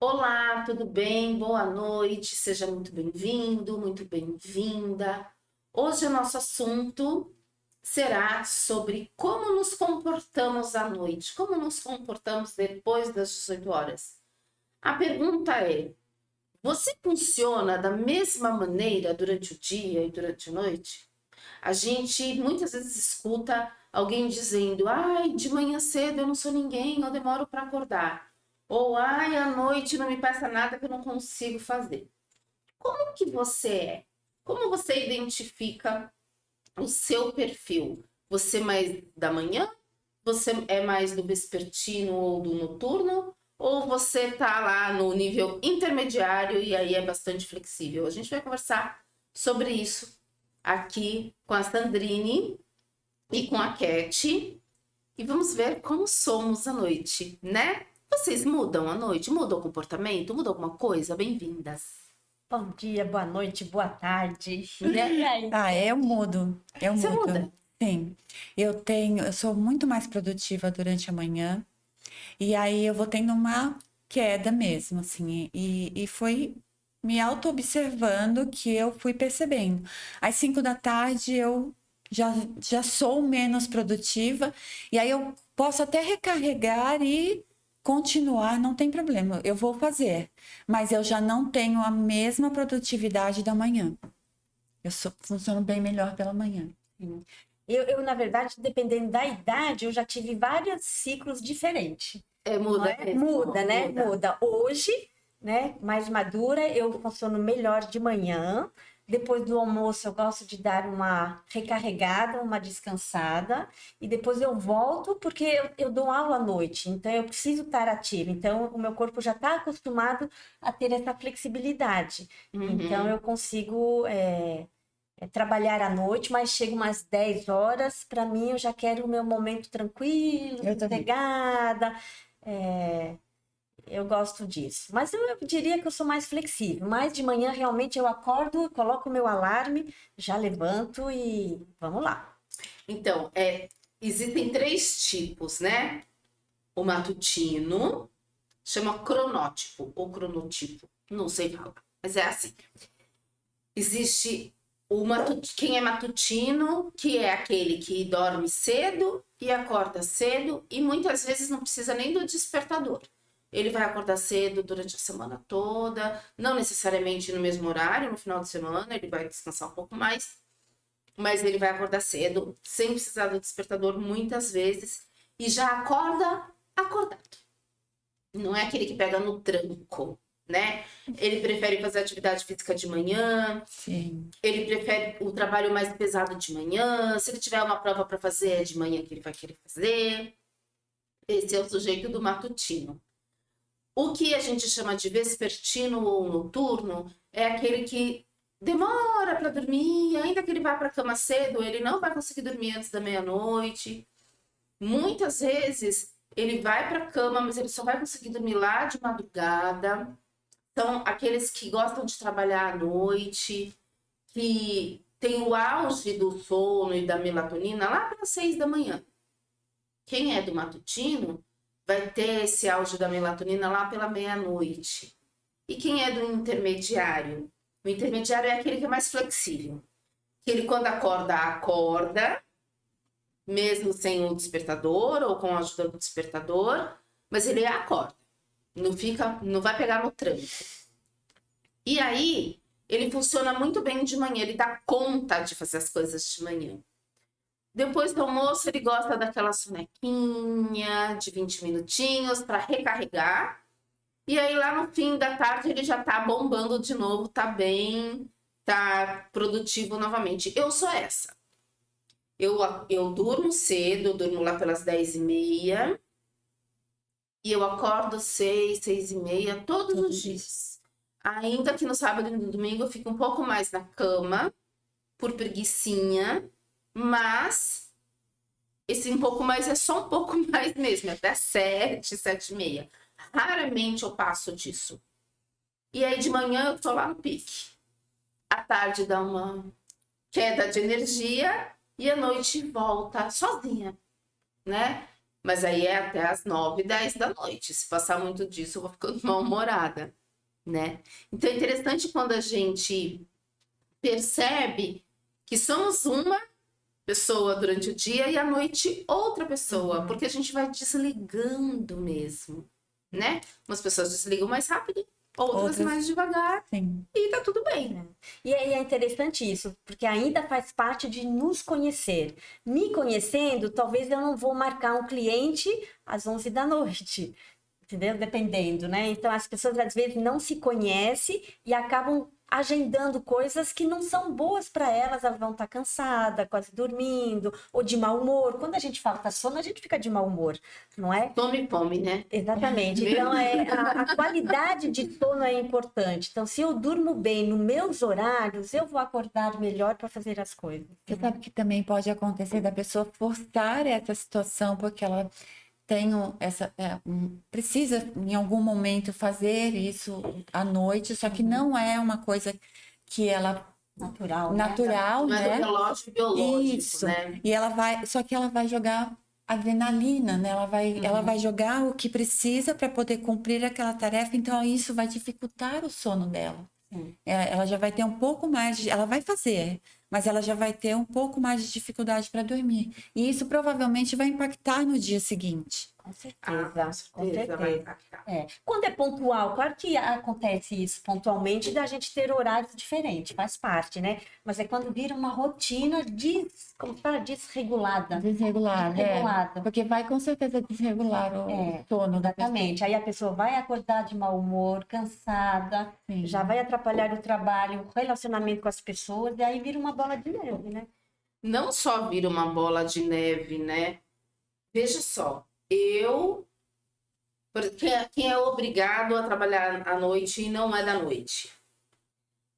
Olá, tudo bem? Boa noite, seja muito bem-vindo, muito bem-vinda. Hoje o nosso assunto será sobre como nos comportamos à noite, como nos comportamos depois das 18 horas. A pergunta é: você funciona da mesma maneira durante o dia e durante a noite? A gente muitas vezes escuta alguém dizendo: ai, de manhã cedo eu não sou ninguém, eu demoro para acordar. Ou ai, à noite não me peça nada que eu não consigo fazer. Como que você é? Como você identifica o seu perfil? Você é mais da manhã? Você é mais do vespertino ou do noturno? Ou você tá lá no nível intermediário e aí é bastante flexível? A gente vai conversar sobre isso aqui com a Sandrine e com a Cat e vamos ver como somos à noite, né? Vocês mudam à noite? Mudam o comportamento? Mudam alguma coisa? Bem-vindas. Bom dia, boa noite, boa tarde. E aí? Eu mudo, eu Você mudo. muda? Sim, eu sou muito mais produtiva durante a manhã e aí eu vou tendo uma queda mesmo, assim, e foi me auto-observando que eu fui percebendo. Às 5 da tarde eu já sou menos produtiva e aí eu posso até recarregar e continuar, não tem problema, eu vou fazer, mas eu já não tenho a mesma produtividade da manhã. Funciono bem melhor pela manhã. Na verdade, dependendo da idade, eu já tive vários ciclos diferentes. É, Não muda é? mesmo, Muda, né? muda. Muda. Hoje, né, mais madura, eu funciono melhor de manhã. Depois do almoço, eu gosto de dar uma recarregada, uma descansada. E depois eu volto, porque eu dou aula à noite. Então, eu preciso estar ativa. Então, o meu corpo já está acostumado a ter essa flexibilidade. Então, Uhum. eu consigo trabalhar à noite, mas chego umas 10 horas, para mim eu já quero o meu momento tranquilo, Eu também. sossegada. é, eu gosto disso. Mas eu diria que eu sou mais flexível. Mas de manhã realmente eu acordo, coloco o meu alarme, já levanto e vamos lá. Então, existem três tipos, né? O matutino, chama cronótipo ou cronotipo, não sei falar, mas é assim. Existe quem é matutino, que é aquele que dorme cedo e acorda cedo e muitas vezes não precisa nem do despertador. Ele vai acordar cedo durante a semana toda, não necessariamente no mesmo horário, no final de semana, ele vai descansar um pouco mais, mas ele vai acordar cedo, sem precisar do despertador muitas vezes, e já acorda acordado. Não é aquele que pega no tranco, né? Ele prefere fazer atividade física de manhã, Sim. ele prefere o trabalho mais pesado de manhã. Se ele tiver uma prova para fazer, é de manhã que ele vai querer fazer. Esse é o sujeito do matutino. O que a gente chama de vespertino ou noturno é aquele que demora para dormir, ainda que ele vá para a cama cedo, ele não vai conseguir dormir antes da meia-noite. Muitas vezes ele vai para a cama, mas ele só vai conseguir dormir lá de madrugada. São aqueles que gostam de trabalhar à noite, que tem o auge do sono e da melatonina lá pelas 6 da manhã. Quem é do matutino vai ter esse auge da melatonina lá pela meia-noite. E quem é do intermediário? O intermediário é aquele que é mais flexível. Que ele, quando acorda, acorda, mesmo sem o despertador ou com a ajuda do despertador, mas ele acorda. Não fica, não vai pegar no tranco. E aí, ele funciona muito bem de manhã, ele dá conta de fazer as coisas de manhã. Depois do almoço, ele gosta daquela sonequinha de 20 minutinhos para recarregar. E aí, lá no fim da tarde, ele já tá bombando de novo, tá bem, tá produtivo novamente. Eu sou essa. Eu durmo cedo, eu durmo lá pelas 10h30. E eu acordo 6, 6h30, todos os dias. Ainda que no sábado e no domingo eu fico um pouco mais na cama, por preguicinha, mas esse um pouco mais é só um pouco mais mesmo, até 7, 7h30. Raramente eu passo disso. E aí de manhã eu tô lá no pique. À tarde dá uma queda de energia e à noite volta sozinha, né? Mas aí é até as 9, 10 da noite. Se passar muito disso, eu vou ficando mal-humorada, né? Então é interessante quando a gente percebe que somos uma pessoa durante o dia e à noite outra pessoa, porque a gente vai desligando mesmo, né? Umas pessoas desligam mais rápido, outras mais devagar, Sim. e tá tudo bem. E aí é interessante isso, porque ainda faz parte de nos conhecer. Me conhecendo, talvez eu não vou marcar um cliente às 11 da noite, entendeu? Dependendo, né? Então as pessoas às vezes não se conhecem e acabam agendando coisas que não são boas para elas, elas vão estar cansadas, quase dormindo, ou de mau humor. Quando a gente falta sono, a gente fica de mau humor, não é? Sono e fome, né? Exatamente. Então, a qualidade de sono é importante. Então, se eu durmo bem nos meus horários, eu vou acordar melhor para fazer as coisas. Você sabe que também pode acontecer da pessoa forçar essa situação porque ela tem precisa em algum momento fazer isso à noite, só que não é uma coisa que ela Natural, natural, Não é do né? relógio biológico, Isso. né? E só que ela vai jogar adrenalina, né? Ela vai jogar o que precisa para poder cumprir aquela tarefa, então isso vai dificultar o sono dela. Sim. Ela já vai ter um pouco mais ela vai fazer, mas ela já vai ter um pouco mais de dificuldade para dormir. E isso provavelmente vai impactar no dia seguinte. Com certeza, Com certeza vai impactar. Quando é pontual, claro que acontece isso pontualmente da gente ter horários diferentes, faz parte, né? Mas é quando vira uma rotina como fala, desregulada. Desregular, Desregulada. porque vai com certeza desregular o sono da pessoa. Exatamente. Aí a pessoa vai acordar de mau humor, cansada, Sim. já vai atrapalhar o trabalho, o relacionamento com as pessoas, e aí vira uma bola de neve, né? Não só vira uma bola de neve, né? Veja só, quem é obrigado a trabalhar à noite e não é da noite.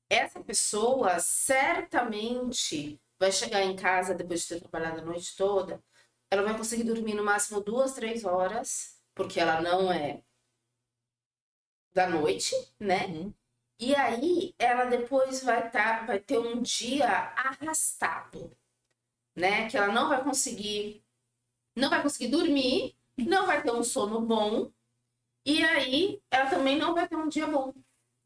Essa pessoa certamente vai chegar em casa depois de ter trabalhado a noite toda, ela vai conseguir dormir no máximo 2, 3 horas, porque ela não é da noite, né? Uhum. E aí ela depois vai ter um dia arrastado, né? Que ela não vai conseguir dormir, não vai ter um sono bom, e aí ela também não vai ter um dia bom.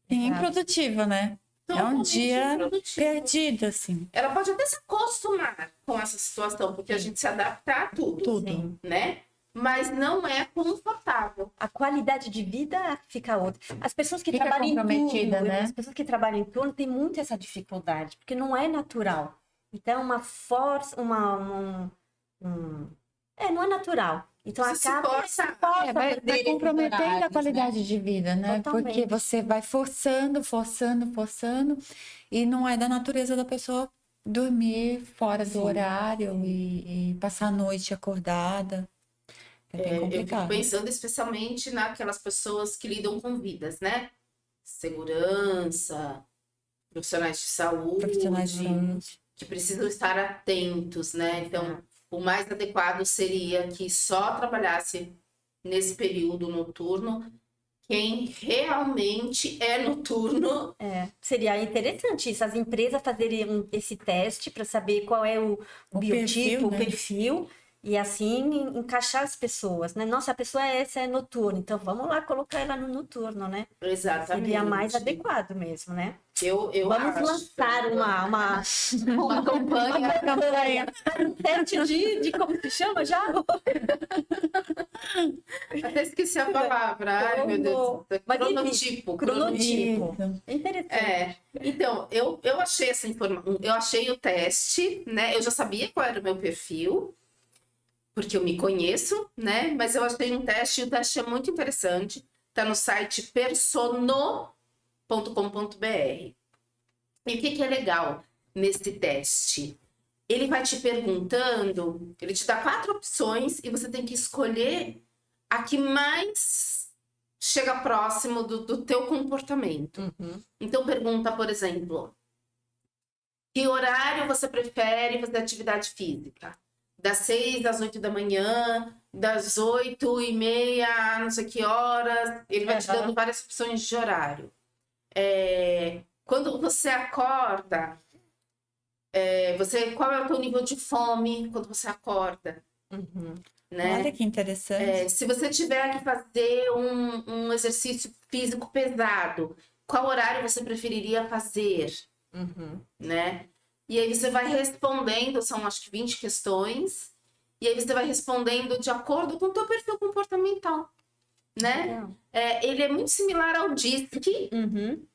Sim, Exato. improdutiva, né? É um Totalmente dia improdutivo. perdido, assim. Ela pode até se acostumar com essa situação, porque a gente se adapta a tudo, Tudo. Sim. né? Mas não é confortável. A qualidade de vida fica outra. As pessoas que Fica trabalham em comprometida, turno, né? as pessoas que trabalham em turno têm muito essa dificuldade, porque não é natural. Então, uma força, não é natural. Então, Você se acaba força. força Vai fazer esses comprometendo a horários, qualidade né? de vida, né? Totalmente. Porque você vai forçando, e não é da natureza da pessoa dormir fora do horário e passar a noite acordada. É bem Eu fico complicado. pensando especialmente naquelas pessoas que lidam com vidas, né? Segurança, profissionais de saúde, Profissionais de saúde. que precisam estar atentos, né? Então, o mais adequado seria que só trabalhasse nesse período noturno quem realmente é noturno. Seria interessante isso, as empresas fazerem esse teste para saber qual é o biotipo, perfil, o né? perfil, e assim encaixar as pessoas, né? Nossa, a pessoa essa é noturna, então vamos lá colocar ela no noturno, né? Exatamente. Seria mais adequado mesmo, né? Eu Vamos acho. lançar uma campanha. um teste de como se chama já? Até esqueci a palavra. Ai, meu Deus. Mas enfim, Cronotipo. cronotipo. Isso. É interessante. Então, eu achei essa informação, eu achei o teste, né? Eu já sabia qual era o meu perfil, porque eu me conheço, né? Mas eu achei um teste, e o teste é muito interessante. Tá no site persono.com.br. E o que é legal nesse teste? Ele vai te perguntando, ele te dá 4 opções e você tem que escolher a que mais chega próximo do teu comportamento. Uhum. Então pergunta, por exemplo, que horário você prefere fazer atividade física? Das 6 às 8 da manhã, das 8h30, não sei que horas. Ele vai te dando várias opções de horário. Quando você acorda, qual é o teu nível de fome quando você acorda? Uhum. né? Olha que interessante. Se você tiver que fazer um exercício físico pesado, qual horário você preferiria fazer, Uhum. né? E aí você vai respondendo, são acho que 20 questões, e aí você vai respondendo de acordo com o teu perfil comportamental, né? Legal. Ele é muito similar ao DISC, Uhum.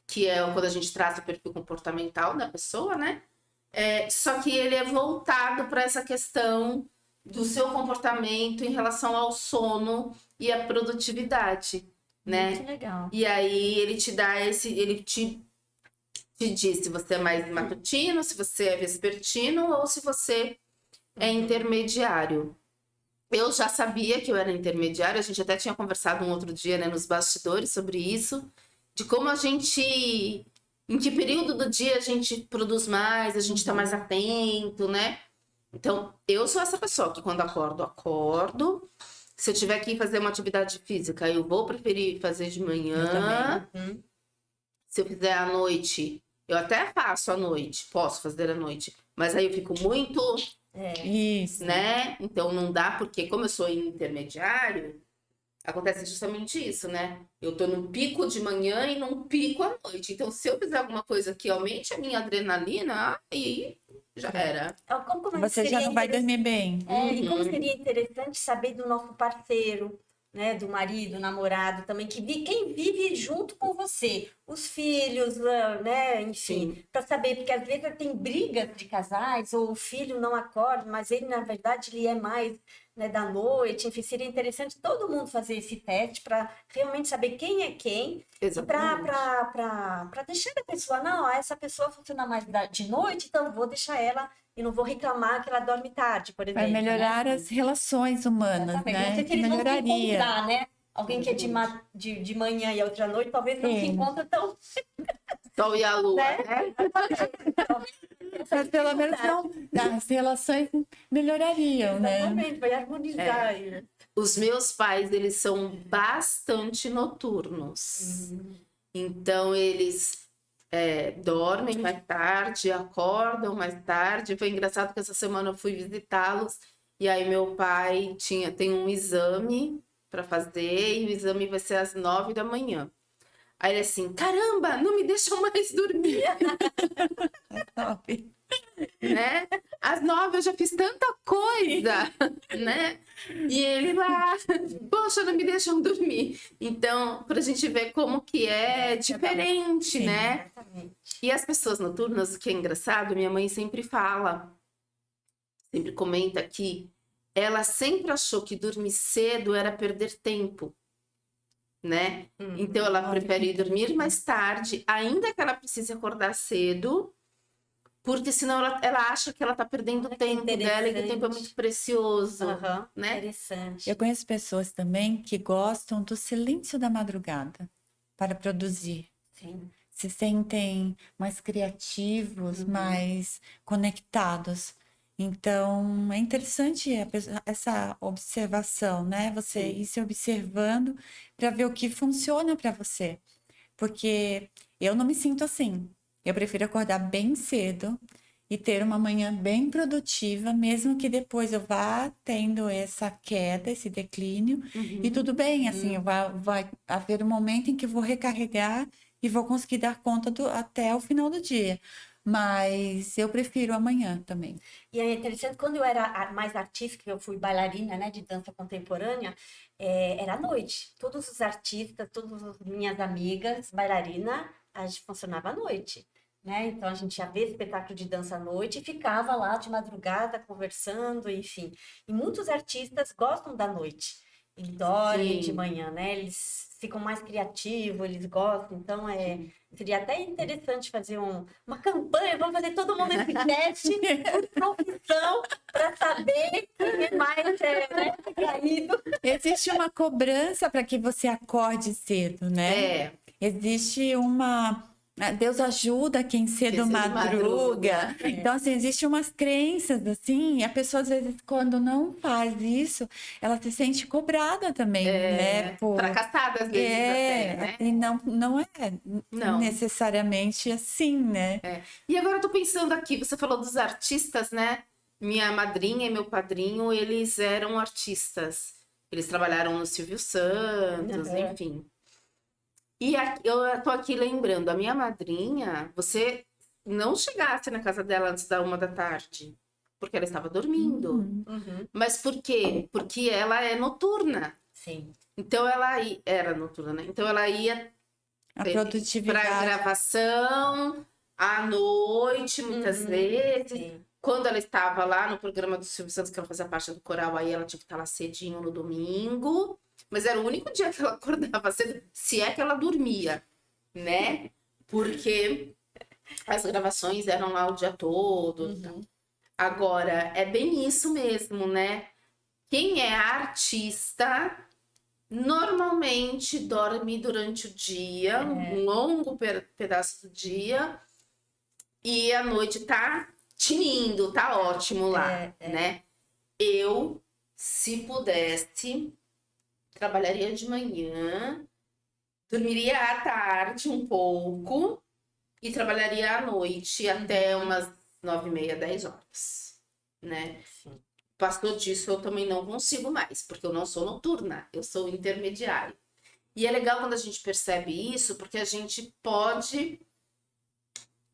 que é quando a gente traça o perfil comportamental da pessoa, né? Só que ele é voltado para essa questão do seu comportamento em relação ao sono e à produtividade, né? Muito legal. E aí ele te dá ele te diz se você é mais matutino, se você é vespertino ou se você é intermediário. Eu já sabia que eu era intermediário, a gente até tinha conversado um outro dia, né, nos bastidores sobre isso, de como a gente, em que período do dia a gente produz mais, a gente tá mais atento, né? Então, eu sou essa pessoa que quando acordo. Se eu tiver que fazer uma atividade física, eu vou preferir fazer de Eu manhã. também. Uhum. Se eu fizer à noite, eu até faço à noite, posso fazer à noite, mas aí eu fico muito, Isso. né? Então não dá, porque como eu sou intermediário, acontece justamente isso, né? Eu tô num pico de manhã e num pico à noite. Então, se eu fizer alguma coisa que aumente a minha adrenalina, aí já era. Como Você já seria não vai dormir bem. E como seria interessante saber do nosso parceiro, né, do marido, namorado também, quem vive junto com você, os filhos, né, enfim, para saber, porque às vezes tem brigas de casais, ou o filho não acorda, mas ele, na verdade, ele é mais, né, da noite, enfim, seria interessante todo mundo fazer esse teste para realmente saber quem é quem, Exatamente. para deixar a pessoa, não, essa pessoa funciona mais de noite, então vou deixar ela e não vou reclamar que ela dorme tarde, por exemplo. Vai melhorar né? as relações humanas, Exatamente. né? Não sei se Que eles vão se melhoraria. encontrar, né? Alguém que é de manhã e a outra noite, talvez não se Sim. encontra tão... Sol e a lua, Né? né? Mas pelo menos não, as relações melhorariam, né? Exatamente, vai harmonizar aí. Os meus pais, eles são bastante noturnos. Então, eles dormem mais tarde, acordam mais tarde. Foi engraçado que essa semana eu fui visitá-los e aí meu pai tem um exame para fazer e o exame vai ser às 9 da manhã. Aí ele assim, caramba, não me deixam mais dormir, Top. né? Às 9 eu já fiz tanta coisa, né? E ele lá, poxa, não me deixam dormir. Então, pra gente ver como que é diferente, Sim. né? Exatamente. E as pessoas noturnas, o que é engraçado, minha mãe sempre fala, sempre comenta que ela sempre achou que dormir cedo era perder tempo, né? Então ela prefere dormir mais tarde, ainda que ela precise acordar cedo, porque senão ela acha que ela tá perdendo Olha o que tempo dela e que o tempo é interessante. muito precioso, Aham, né? interessante. Eu conheço pessoas também que gostam do silêncio da madrugada para produzir. Sim. Se sentem mais criativos, mais conectados. Então, é interessante essa observação, né? Você ir se observando para ver o que funciona para você. Porque eu não me sinto assim. Eu prefiro acordar bem cedo e ter uma manhã bem produtiva, mesmo que depois eu vá tendo essa queda, esse declínio. E tudo bem, assim, vai haver um momento em que eu vou recarregar e vou conseguir dar conta até o final do dia. Mas eu prefiro amanhã também. E é interessante, quando eu era mais artística, eu fui bailarina, né, de dança contemporânea, era à noite. Todos os artistas, todas as minhas amigas bailarinas, a gente funcionava à noite, né? Então a gente ia ver espetáculo de dança à noite e ficava lá de madrugada conversando, enfim. E muitos artistas gostam da noite e dormem de Sim. manhã, né? Eles ficam mais criativos, eles gostam. Então seria até interessante fazer uma campanha, vamos fazer todo mundo esse teste por profissão para saber quem é mais né, caído. Existe uma cobrança para que você acorde cedo, né? Existe uma. Deus ajuda quem cedo madruga. Então, assim, existem umas crenças, assim, e a pessoa, às vezes, quando não faz isso, ela se sente cobrada também, né? Fracassada às vezes até, né? Assim, não é Não. necessariamente assim, né? E agora eu tô pensando aqui, você falou dos artistas, né? minha madrinha e meu padrinho, eles eram artistas. Eles trabalharam no Silvio Santos, Uhum. enfim. E eu tô aqui lembrando, a minha madrinha, você não chegasse na casa dela antes da 1 da tarde, porque ela estava dormindo. Uhum. Mas por quê? Porque ela é noturna. Sim. Então era noturna, né? Então ela ia A para produtividade. gravação à noite, muitas vezes. Sim. Quando ela estava lá no programa do Silvio Santos, que ela fazia parte do coral, aí ela tinha que estar lá cedinho no domingo. Mas era o único dia que ela acordava cedo, se é que ela dormia, né? Porque as gravações eram lá o dia todo. Uhum. Agora, é bem isso mesmo, né? Quem é artista normalmente dorme durante o dia, um longo pedaço do dia, e a noite tá tinindo, tá ótimo lá, né? Eu, se pudesse, trabalharia de manhã, dormiria à tarde um pouco e trabalharia à noite até umas 9h30, 10 horas, né? Sim. Passou disso, eu também não consigo mais, porque eu não sou noturna, eu sou intermediária. E é legal quando a gente percebe isso, porque a gente pode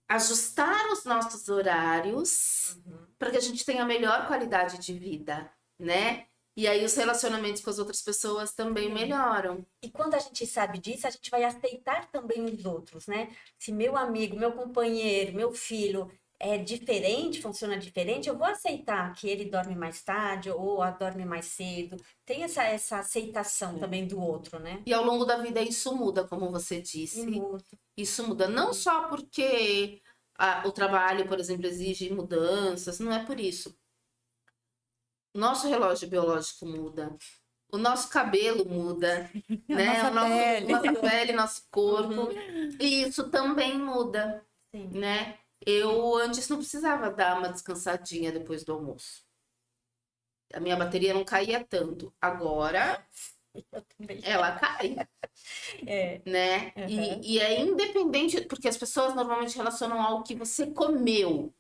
ajustar os nossos horários para que a gente tenha a melhor qualidade de vida, né? E aí os relacionamentos com as outras pessoas também melhoram. E quando a gente sabe disso, a gente vai aceitar também os outros, né? Se meu amigo, meu companheiro, meu filho é diferente, funciona diferente, eu vou aceitar que ele dorme mais tarde ou dorme mais cedo. Tem essa aceitação também do outro, né? E ao longo da vida isso muda, como você disse. E muda. Isso muda não só porque o trabalho, por exemplo, exige mudanças, não é por isso. Nosso relógio biológico muda, o nosso cabelo muda, né? Nossa pele. Nossa pele, nosso corpo. E isso também muda, Sim. né? Eu antes não precisava dar uma descansadinha depois do almoço. A minha bateria não caía tanto. Agora Eu também. ela cai, É. né? E é independente, porque as pessoas normalmente relacionam ao que você comeu.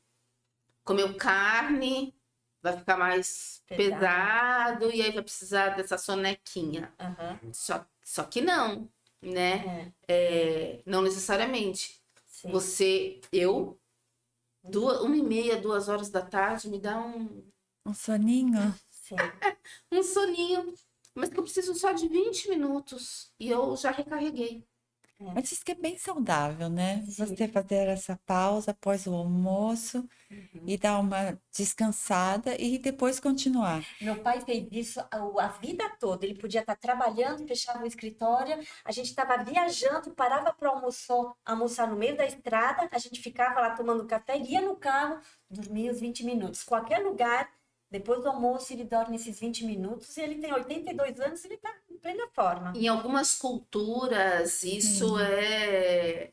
Comeu carne, vai ficar mais pesado e aí vai precisar dessa sonequinha. Aham. Só que não, né? Não necessariamente. Sim. Eu, 1h30, 2 horas da tarde, me dá Um soninho. Sim. um soninho, mas que eu preciso só de 20 minutos e eu já recarreguei. Mas diz que é bem saudável, né? Sim. Você fazer essa pausa após o almoço e dar uma descansada e depois continuar. Meu pai fez isso a vida toda. Ele podia estar trabalhando, fechava o escritório, a gente estava viajando, parava para almoçar no meio da estrada, a gente ficava lá tomando café, ia no carro, dormia os 20 minutos. Qualquer lugar, depois do almoço, ele dorme esses 20 minutos e ele tem 82 anos, ele está em plena forma. Em algumas culturas, isso é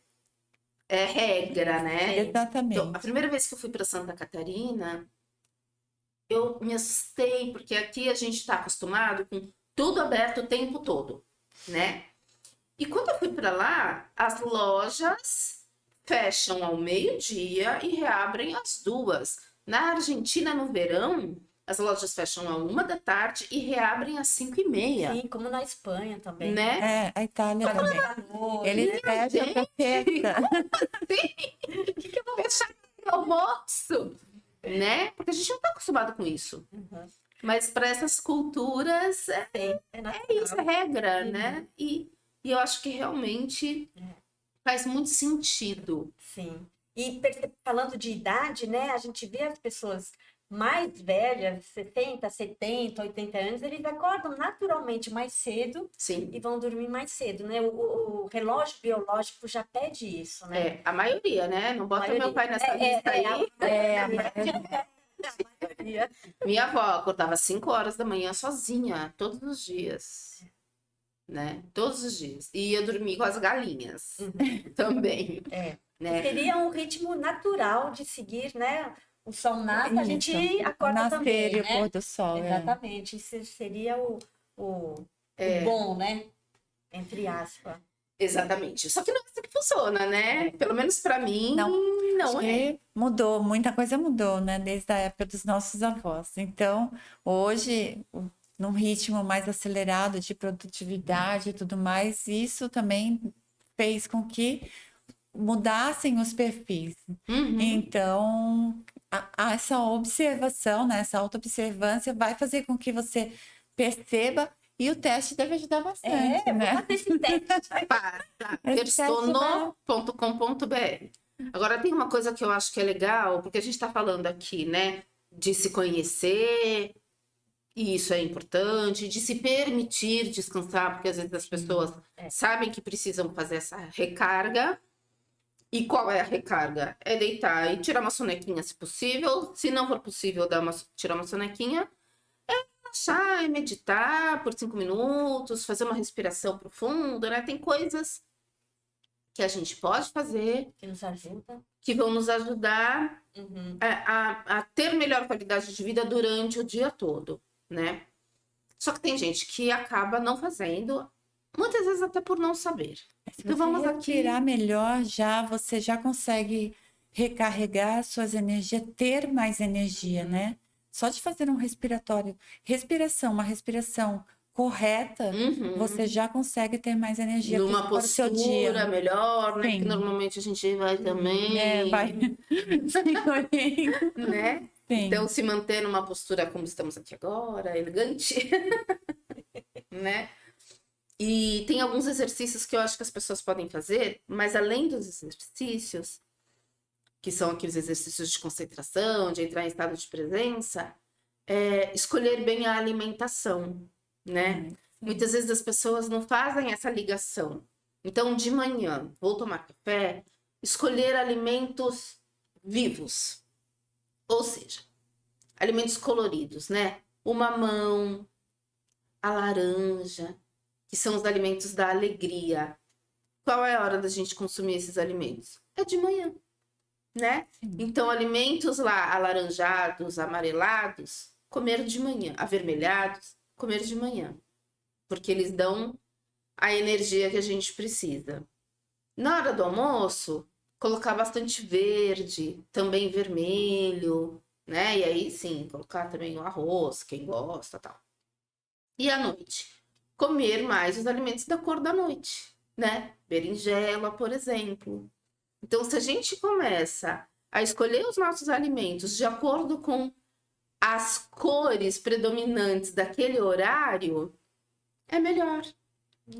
regra, né? Então, a Exatamente. primeira vez que eu fui para Santa Catarina, eu me assustei, porque aqui a gente está acostumado com tudo aberto o tempo todo, né? E quando eu fui para lá, as lojas fecham ao meio-dia e reabrem às 2. Na Argentina, no verão, as lojas fecham à 1 da tarde e reabrem às 5h30, Sim, como na Espanha também. né? É, a Itália também. Eles pedem pra festa. O que eu vou fechar no almoço? Né? Porque a gente não está acostumado com isso. Mas para essas culturas é isso, é regra, né? E eu acho que realmente faz muito sentido. Sim. E falando de idade, né? A gente vê as pessoas mais velhas, 60, 70, 80 anos, eles acordam naturalmente mais cedo Sim. e vão dormir mais cedo, né? O relógio biológico já pede isso, né? A maioria, né? Não bota meu pai nessa lista aí. A maioria. Minha avó acordava às 5 horas da manhã sozinha, todos os dias. Né? Todos os dias. E ia dormir com as galinhas também. Né? Seria um ritmo natural de seguir, né? O sol nasce, a gente Isso. acorda Nascer também, e o né? pôr do sol. Exatamente. Isso seria o bom, né? Entre aspas. Exatamente. Só que não é assim que funciona, né? Pelo menos pra mim, Não que mudou, muita coisa mudou, né? Desde a época dos nossos avós. Então, hoje, num ritmo mais acelerado de produtividade e tudo mais, isso também fez com que mudassem os perfis. Uhum. Então, essa observação, né, essa autoobservância vai fazer com que você perceba e o teste deve ajudar bastante, Vou né? fazer esse teste. Para, Esse teste vai- persono.com.br. Agora tem uma coisa que eu acho que é legal, porque a gente está falando aqui, né, de se conhecer, e isso é importante, de se permitir descansar, porque às vezes as pessoas sabem que precisam fazer essa recarga. E qual é a recarga? É deitar e tirar uma sonequinha, se possível. Se não for possível tirar uma sonequinha, relaxar e meditar por 5 minutos, fazer uma respiração profunda, né? Tem coisas que a gente pode fazer Que nos ajuda. que vão nos ajudar Uhum. a ter melhor qualidade de vida durante o dia todo, né? Só que tem gente que acaba não fazendo, muitas vezes até por não saber. Se Então você vamos aqui. respirar melhor, você já consegue recarregar suas energias, ter mais energia, né? Só de fazer um uma respiração correta, Uhum. você já consegue ter mais energia Numa para o seu postura dia. melhor, né? Sim. Que normalmente a gente vai também, É, vai. né? Sim. Então, se manter numa postura como estamos aqui agora, elegante, né? E tem alguns exercícios que eu acho que as pessoas podem fazer, mas além dos exercícios, que são aqueles exercícios de concentração, de entrar em estado de presença, escolher bem a alimentação, né? Muitas vezes as pessoas não fazem essa ligação. Então, de manhã, vou tomar café, escolher alimentos vivos. Ou seja, alimentos coloridos, né? O mamão, a laranja, que são os alimentos da alegria. Qual é a hora da gente consumir esses alimentos? É de manhã, né? Então, alimentos lá alaranjados, amarelados, comer de manhã. Avermelhados, comer de manhã. Porque eles dão a energia que a gente precisa. Na hora do almoço, colocar bastante verde, também vermelho, né? E aí sim, colocar também o arroz, quem gosta, tal. E à noite, comer mais os alimentos da cor da noite, né? Berinjela, por exemplo. Então, se a gente começa a escolher os nossos alimentos de acordo com as cores predominantes daquele horário, é melhor.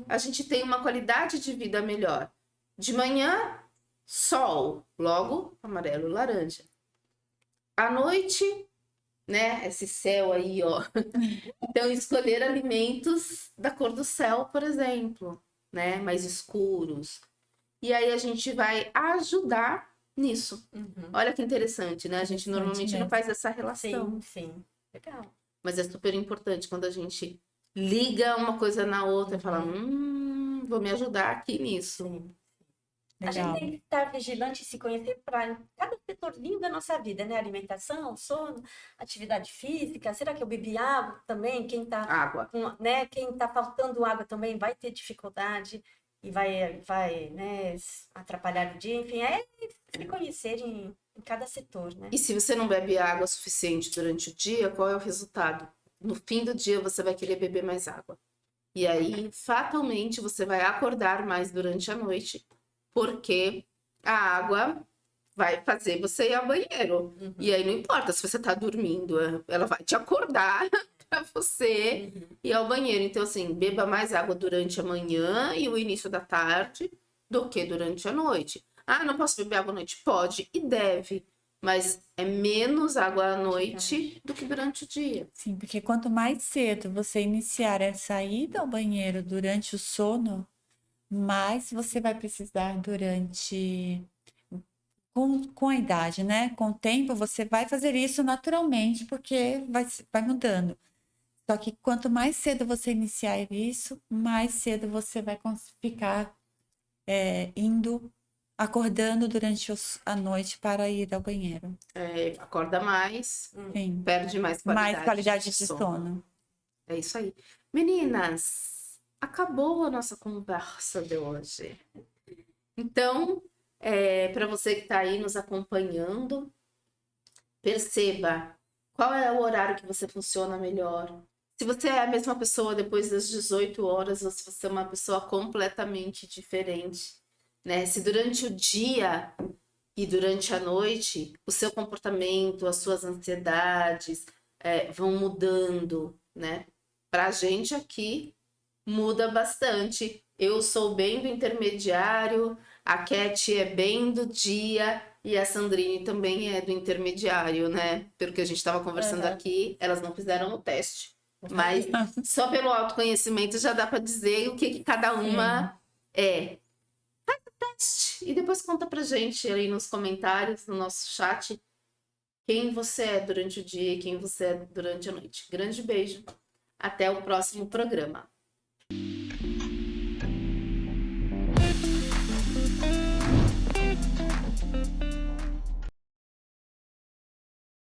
A gente tem uma qualidade de vida melhor. De manhã, sol, logo amarelo, laranja. À noite, né, esse céu aí, ó. Então, escolher alimentos da cor do céu, por exemplo, né, mais escuros. E aí a gente vai ajudar nisso. Uhum. Olha que interessante, né? A gente Interessante normalmente não mesmo. faz essa relação. Sim. Legal. Mas é super importante quando a gente liga uma coisa na outra e fala, vou me ajudar aqui nisso. Sim. A Legal. gente tem que estar vigilante e se conhecer para cada setorzinho da nossa vida, né? Alimentação, sono, atividade física. Será que eu bebi água também? Quem está Água. né? Quem tá faltando água também vai ter dificuldade e vai, né, atrapalhar o dia. Enfim, se conhecer em cada setor, né? E se você não bebe água suficiente durante o dia, qual é o resultado? No fim do dia, você vai querer beber mais água. E aí, fatalmente, você vai acordar mais durante a noite, porque a água vai fazer você ir ao banheiro. E aí, não importa se você tá dormindo, ela vai te acordar para você ir ao banheiro. Então, assim, beba mais água durante a manhã e o início da tarde do que durante a noite. Ah, não posso beber água à noite? Pode e deve. Mas é menos água à noite do que durante o dia. Sim, porque quanto mais cedo você iniciar essa ida ao banheiro durante o sono, mais você vai precisar durante. Com a idade, né? Com o tempo, você vai fazer isso naturalmente, porque vai mudando. Só que quanto mais cedo você iniciar isso, mais cedo você vai ficar acordando durante a noite para ir ao banheiro. Acorda mais, Sim. perde mais Mais qualidade de de sono. sono. É isso aí. Meninas, acabou a nossa conversa de hoje. Então, Para você que está aí nos acompanhando, perceba qual é o horário que você funciona melhor. Se você é a mesma pessoa depois das 18 horas ou se você é uma pessoa completamente diferente, né? Se durante o dia e durante a noite o seu comportamento, as suas ansiedades vão mudando, né? Pra gente aqui muda bastante. Eu sou bem do intermediário, a Cat é bem do dia e a Sandrine também é do intermediário, né? Pelo que a gente estava conversando aqui, elas não fizeram o teste. Mas só pelo autoconhecimento já dá para dizer o que cada uma é. Faz o teste e depois conta pra gente aí nos comentários, no nosso chat, quem você é durante o dia e quem você é durante a noite. Grande beijo. Até o próximo programa.